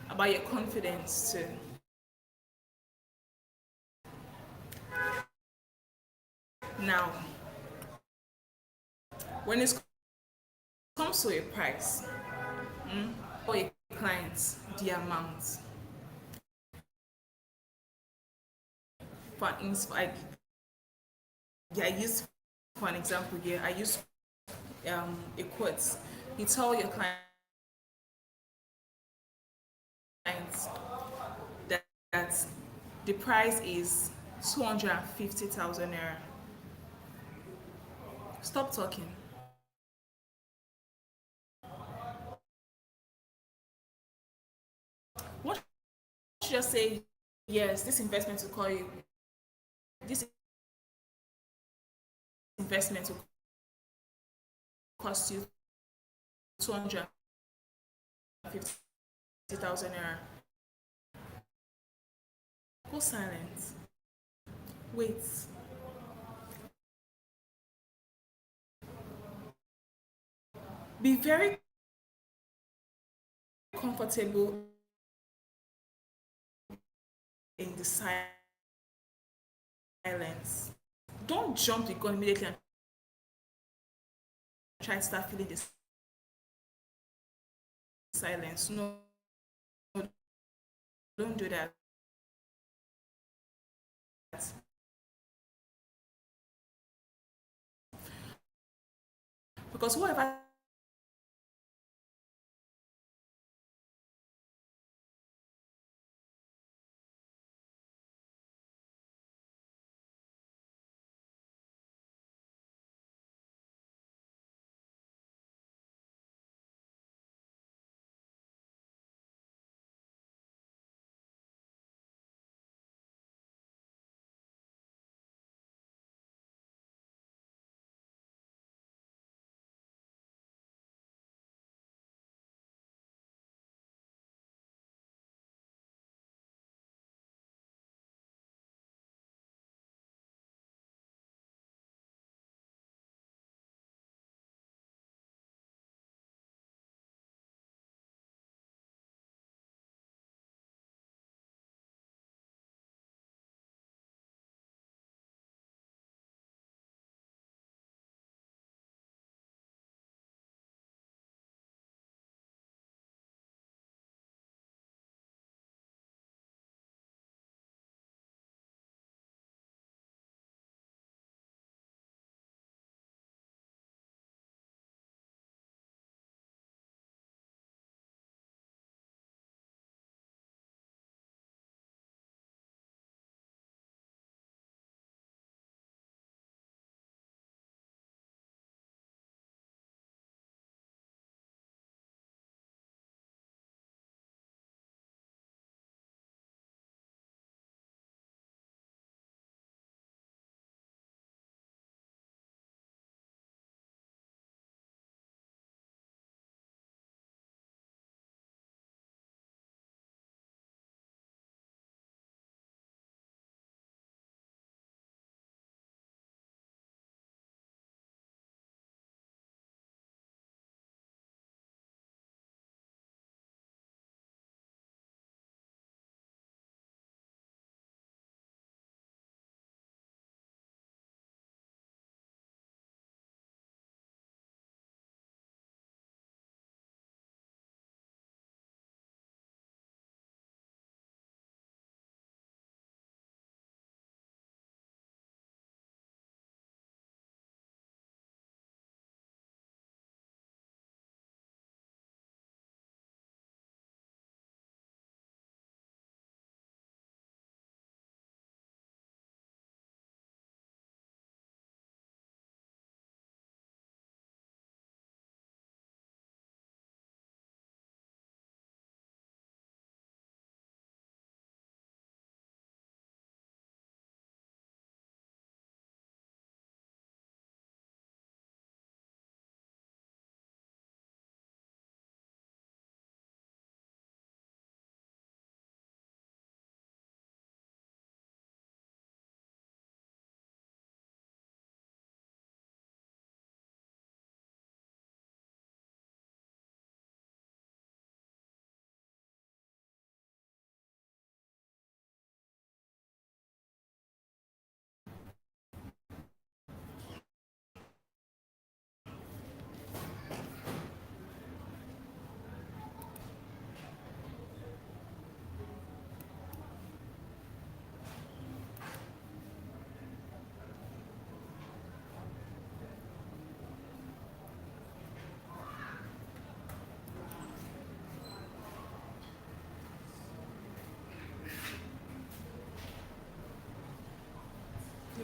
A: about your confidence too. Now, when it comes to a price, for a client, the amount, for instance, yeah, I use for an example here, I use a quote. You tell your clients that the price is 250,000 naira. Stop talking. What should just say, yes, this investment will call you, this investment will cost you 250,000 naira. Go silent. Wait. Be very comfortable in the silence. Don't jump the gun immediately and try to start feeling the silence. No, don't do that. Because whoever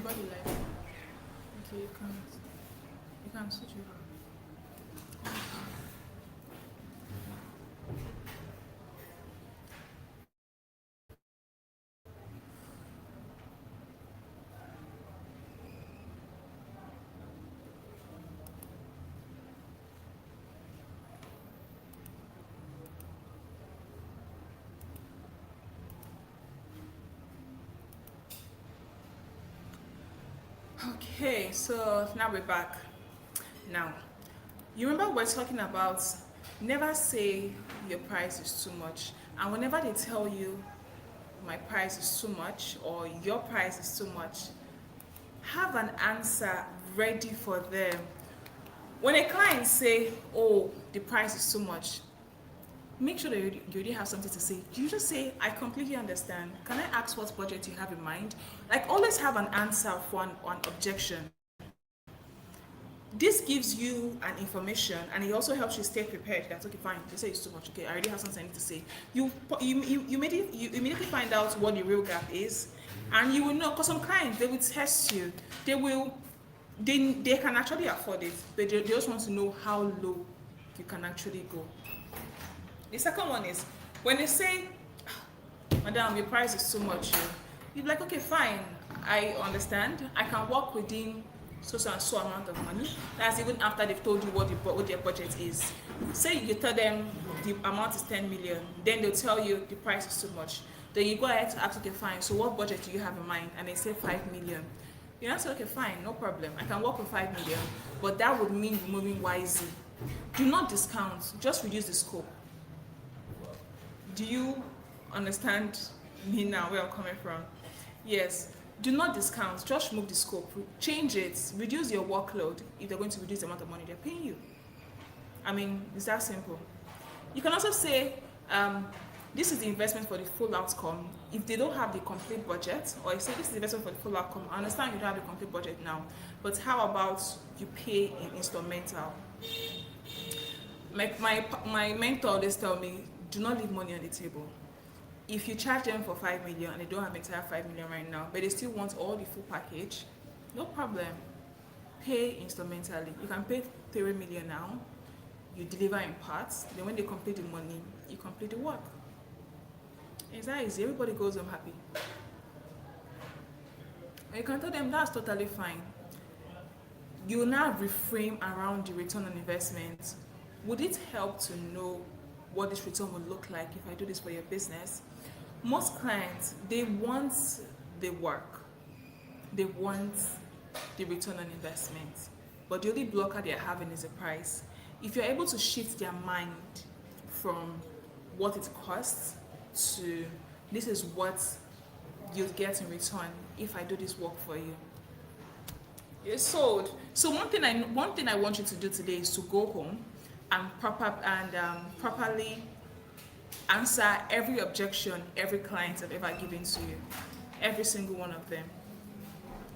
A: body like. Okay, you can't. You can't switch over. Okay, so now we're back. Now, you remember we're talking about never say your price is too much. And whenever they tell you my price is too much or your price is too much, have an answer ready for them. When a client say, oh, the price is too much, make sure that you already have something to say. You just say, I completely understand. Can I ask what budget you have in mind? Like, always have an answer for an objection. This gives you an information, and it also helps you stay prepared. That's okay, fine. They say it's too much. Okay, I already have something I need to say. You immediately find out what the real gap is, and you will know. Because some clients, they will test you. They can actually afford it, but they just want to know how low you can actually go. The second one is when they say, Madam, your price is too much. You're like, okay, fine. I understand. I can work within so and so amount of money. That's even after they've told you what their budget is. Say you tell them the amount is 10 million, then they'll tell you the price is too much. Then you go ahead to ask, okay, fine, so what budget do you have in mind? And they say 5 million. You answer, okay, fine, no problem. I can work with 5 million, but that would mean moving wisely. Do not discount, just reduce the scope. Do you understand me now, where I'm coming from? Yes. Do not discount, just move the scope, change it, reduce your workload if they're going to reduce the amount of money they're paying you. I mean, it's that simple. You can also say, this is the investment for the full outcome. If they don't have the complete budget, or you say this is the investment for the full outcome, I understand you don't have the complete budget now, but how about you pay in instrumental? My mentor always tell me, do not leave money on the table. If you charge them for 5 million and they don't have entire 5 million right now, but they still want all the full package, no problem. Pay instrumentally. You can pay 3 million now, you deliver in parts, then when they complete the money, you complete the work. It's that easy. Everybody goes home happy. And you can tell them that's totally fine. You will now reframe around the return on investment. Would it help to know what this return will look like if I do this for your business? Most clients, they want the work, they want the return on investment, but the only blocker they're having is the price. If you're able to shift their mind from what it costs to this is what you'll get in return if I do this work for you, you're sold. So one thing I want you to do today is to go home and properly answer every objection every client have ever given to you, every single one of them.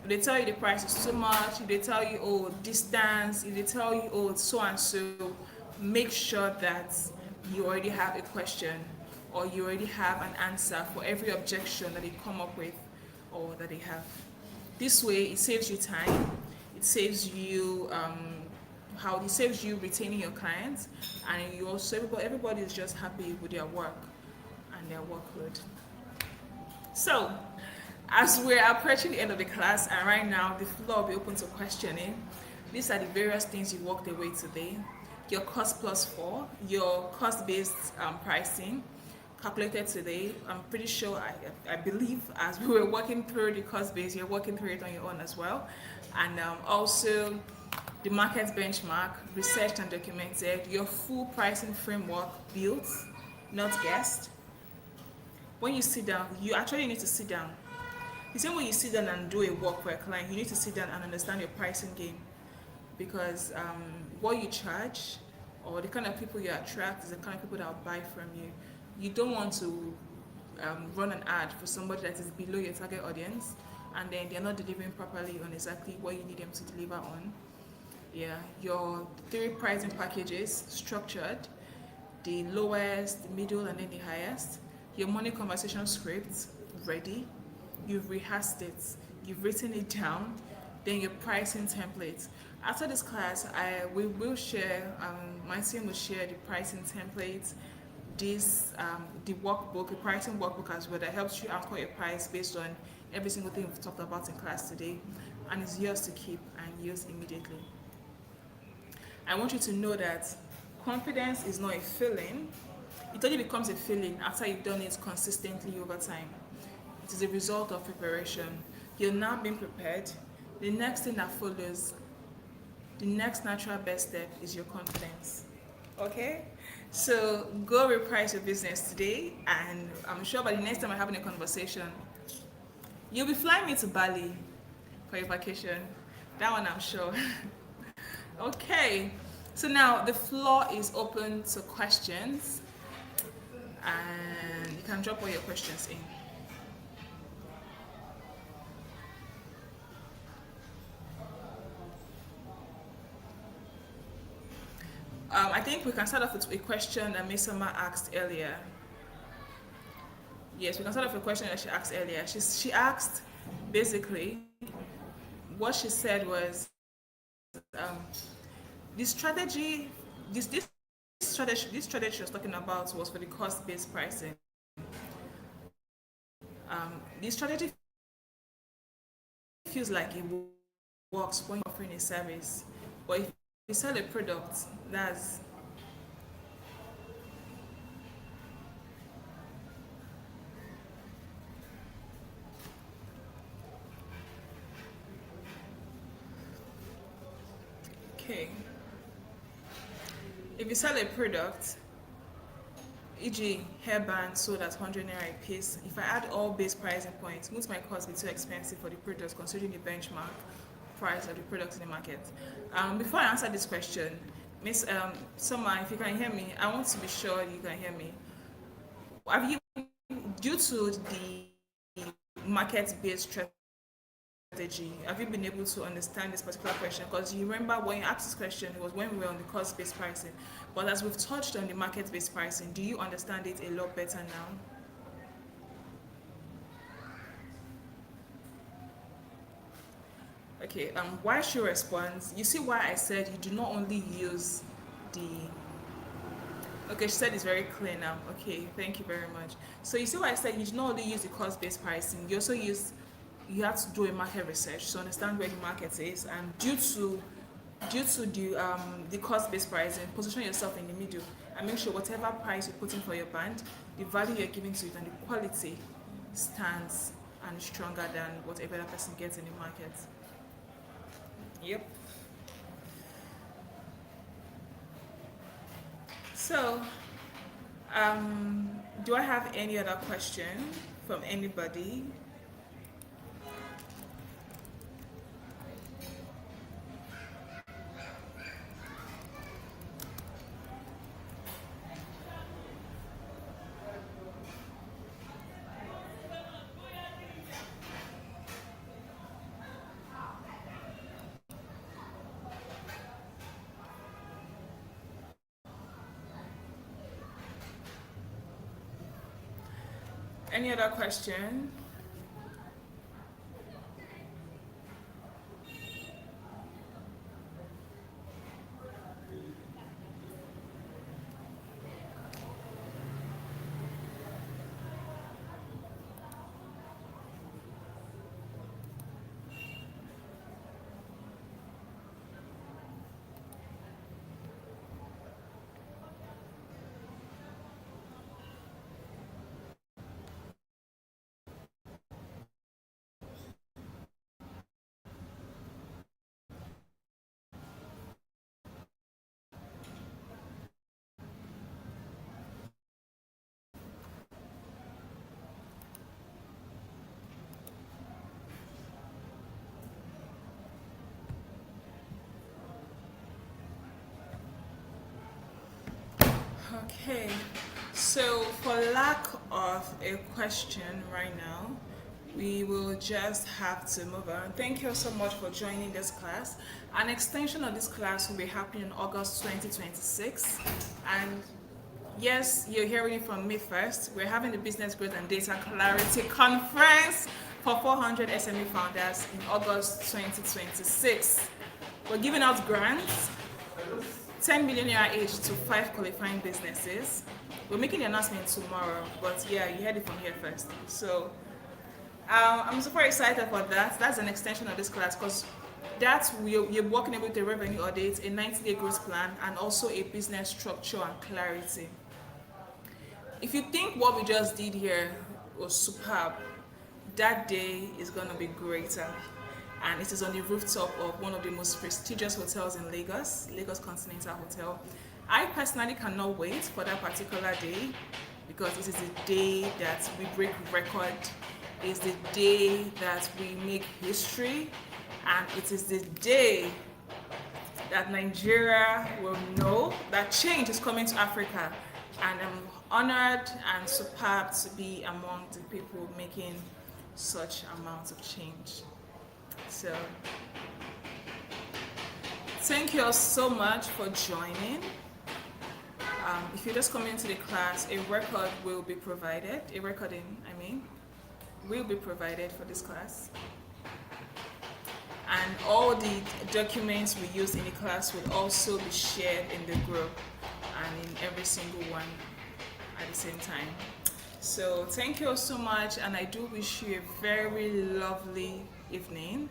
A: If they tell you the price is too much, if they tell you, oh, distance, if they tell you, oh, so and so, make sure that you already have a question or you already have an answer for every objection that they come up with or that they have. This way, it saves you time, it saves you it saves you retaining your clients, and you also everybody is just happy with their work and their workload. So, as we're approaching the end of the class, and right now the floor will be open to questioning. These are the various things you walked away today. Your cost plus 4, your cost-based pricing calculated today. I'm pretty sure, I believe, as we were working through the cost base, you're working through it on your own as well. And also the market benchmark, researched and documented, your full pricing framework built, not guessed. When you sit down, you actually need to sit down. The same way you sit down and do a work for a client, you need to sit down and understand your pricing game. Because what you charge or the kind of people you attract is the kind of people that will buy from you. You don't want to run an ad for somebody that is below your target audience and then they're not delivering properly on exactly what you need them to deliver on. Yeah, your 3 pricing packages structured, the lowest, the middle, and then the highest. Your money conversation script ready. You've rehearsed it. you've written it down, then your pricing template. After this class, we will share, my team will share the pricing template, the workbook, the pricing workbook as well, that helps you anchor your price based on every single thing we've talked about in class today, and it's yours to keep and use immediately. I want you to know that confidence is not a feeling. It only becomes a feeling after you've done it consistently over time. It is a result of preparation. You're now being prepared. The next thing that follows, the next natural best step, is your confidence. Okay? So go reprice your business today, and I'm sure by the next time we're having a conversation, you'll be flying me to Bali for your vacation. That one I'm sure. Okay, so now the floor is open to questions, and you can drop all your questions in. I think we can start off with a question that Miss Summer asked earlier. Yes, we can start off with a question that she asked earlier. She asked, basically, what she said was, the strategy, this strategy she was talking about was for the cost-based pricing. The strategy feels like it works when you're offering a service, but if you sell a product, that's okay. If you sell a product, e.g. hairband sold at 100 naira a piece, if I add all base pricing points, won't my cost be too expensive for the product considering the benchmark price of the products in the market? Before I answer this question, Miss Summer, if you can hear me, I want to be sure you can hear me. Have you, due to the market-based strategy, have you been able to understand this particular question? Because you remember when you asked this question, it was when we were on the cost-based pricing. But as we've touched on the market-based pricing, do you understand it a lot better now? Okay, while she responds, you see why I said you do not only use the... Okay, she said it's very clear now. Okay, thank you very much. So you see why I said you do not only use the cost-based pricing, you also use, you have to do a market research to understand where the market is, and due to the cost-based pricing, position yourself in the middle and make sure whatever price you're putting for your band, the value you're giving to it and the quality stands and is stronger than whatever that person gets in the market. Yep. So, do I have any other question from anybody? Any other question? Okay, so for lack of a question right now, we will just have to move on. Thank you so much for joining this class. An extension of this class will be happening in August 2026. And yes, you're hearing it from me first. We're having the Business Growth and Data Clarity Conference for 400 SME founders in August 2026. We're giving out grants, 10 million naira each to 5 qualifying businesses. We're making the announcement tomorrow, but yeah, you heard it from here first. So I'm super excited for that. That's an extension of this class because you're working with a revenue audit, a 90-day growth plan, and also a business structure and clarity. If you think what we just did here was superb, that day is going to be greater. And it is on the rooftop of one of the most prestigious hotels in Lagos, Lagos Continental Hotel. I personally cannot wait for that particular day because it is the day that we break record. It's the day that we make history, and it is the day that Nigeria will know that change is coming to Africa. And I'm honored and superb to be among the people making such amounts of change. So, thank you all so much for joining. If you're just coming to the class, a record will be provided. A recording, will be provided for this class. And all the documents we use in the class will also be shared in the group and in every single one at the same time. So thank you all so much, and I do wish you a very lovely evening,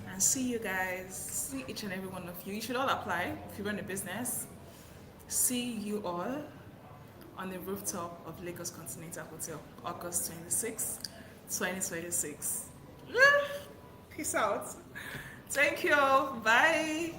A: and see you guys, see each and every one of you. You should all apply if you run a business. See you all on the rooftop of Lagos Continental Hotel, August 26, 2026. Peace out. Thank you all. Bye.